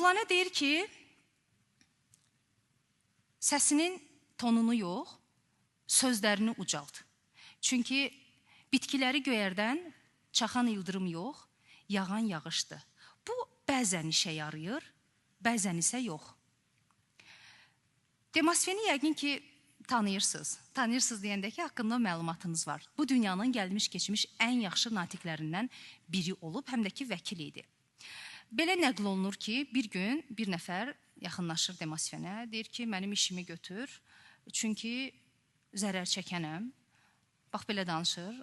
Mövlanə deyir ki, səsinin tonunu yox, sözlərini ucalt. Çünki bitkiləri göyərdən çaxan ildırım yox, yağan yağışdır. Bu bəzən işə yarayır, bəzən isə yox. Demosfeni yəqin ki, tanıyırsınız. Tanıyırsınız deyəndə ki, haqqında məlumatınız var. Bu dünyanın gəlmiş keçmiş ən yaxşı natiqlərindən biri olub, həm də ki, vəkil idi. Belə nəql olunur ki, bir gün bir nəfər yaxınlaşır Demosfenə, deyir ki, mənim işimi götür, çünki zərər çəkənəm. Bax, belə danışır.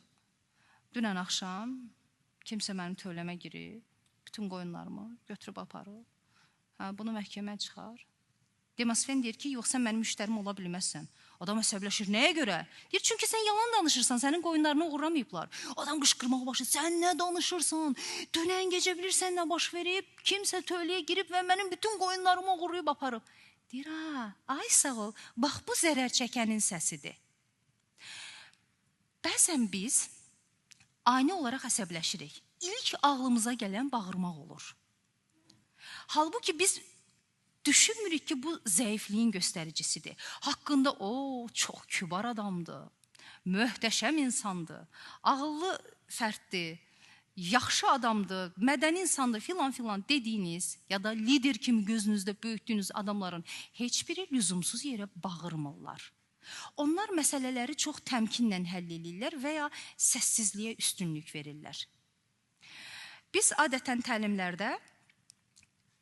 Dünən axşam kimsə mənim tövləmə girib, bütün qoyunlarımı götürüb aparır. Bunu məhkəmə çıxar. Demosfen deyir ki, yox, sən mənim müştərim ola bilməzsən. Adam əsəbləşir, nəyə görə? Deyir, çünki sən yalan danışırsan, sənin qoyunlarını uğramayıblar. Adam qışqırmağa başlayır, sən nə danışırsan? Dünən gecə bilirsən nə baş verib? Kimsə tövləyə girib və mənim bütün qoyunlarımı uğrayıb aparıb. Deyir, ay sağ ol, bax bu zərər çəkənin səsidir. Bəzən biz ani olaraq əsəbləşirik. İlk ağlımıza gələn bağırmaq olur. Halbuki biz düşünmürük ki, bu zəifliyin göstəricisidir. Haqqında o çox kübar adamdır, möhtəşəm insandır, ağıllı fərddir, yaxşı adamdır, mədəni insandır filan dediyiniz ya da lider kimi gözünüzdə böyütdüyünüz adamların heç biri lüzumsuz yerə bağırmırlar. Onlar məsələləri çox təmkinlə həll edirlər və ya səssizliyə üstünlük verirlər. Biz adətən təlimlərdə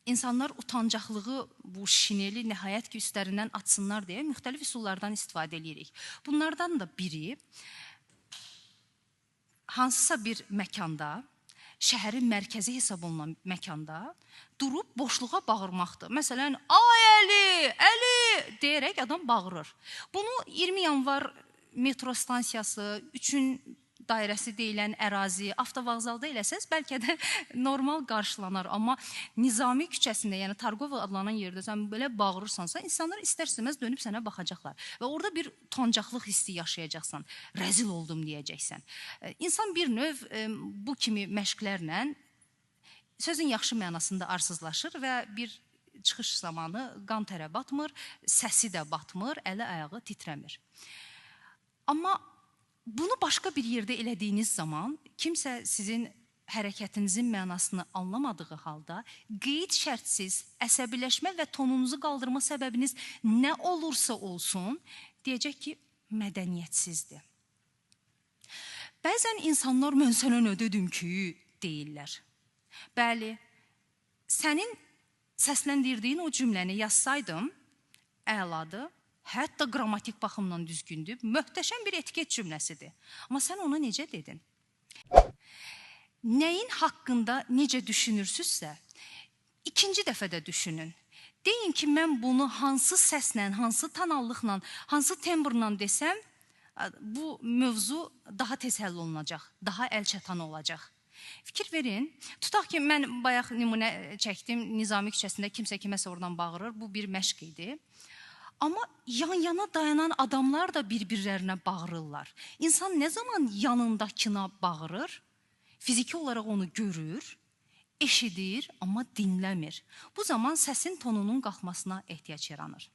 İnsanlar utancaqlığı bu şineli nəhayət ki, üstlərindən atsınlar deyə müxtəlif üsullardan istifadə edirik. Bunlardan da biri hansısa bir məkanda, şəhərin mərkəzi hesab olunan məkanda durub boşluğa bağırmaqdır. Məsələn, ay Əli, Əli deyərək adam bağırır. Bunu 20 yanvar metro stansiyası, 3-ün dairəsi deyilən ərazi, avtovağzalda eləsəz, bəlkə də normal qarşılanar. Amma Nizami küçəsində, yəni Targov adlanan yerdə sən belə bağırırsansa, insanlar istər-istəməz dönüb sənə baxacaqlar. Və orada bir utancaqlıq hissi yaşayacaqsan, rəzil oldum deyəcəksən. İnsan bir növ bu kimi məşqlərlə sözün yaxşı mənasında arsızlaşır və bir çıxış zamanı qan tərə batmır, səsi də batmır, əli ayağı titrəmir. Amma bunu başqa bir yerdə elədiyiniz zaman, kimsə sizin hərəkətinizin mənasını anlamadığı halda, qeyd şərtsiz əsəbiləşmə və tonunuzu qaldırma səbəbiniz nə olursa olsun, deyəcək ki, mədəniyyətsizdir. Bəzən insanlar, mən sənə nə dedim ki, deyirlər. Bəli, sənin səsləndirdiyin o cümləni yazsaydım, əladır, hətta qrammatik baxımdan düzgündür, möhtəşəm bir etiket cümləsidir. Amma sən ona necə dedin? Nəyin haqqında necə düşünürsünüzsə, ikinci dəfədə düşünün. Deyin ki, mən bunu hansı səslə, hansı tonallıqla, hansı tembrla desəm, bu mövzu daha tez həll olunacaq, daha əlçatan olacaq. Fikir verin, tutaq ki, mən bayaq nümunə çəkdim, Nizami küçəsində kimsə kiməsə oradan bağırır, bu bir məşq idi. Amma yan-yana dayanan adamlar da bir-birlərinə bağırırlar. İnsan nə zaman yanındakına bağırır, fiziki olaraq onu görür, eşidir, amma dinləmir. Bu zaman səsin tonunun qalxmasına ehtiyac yaranır.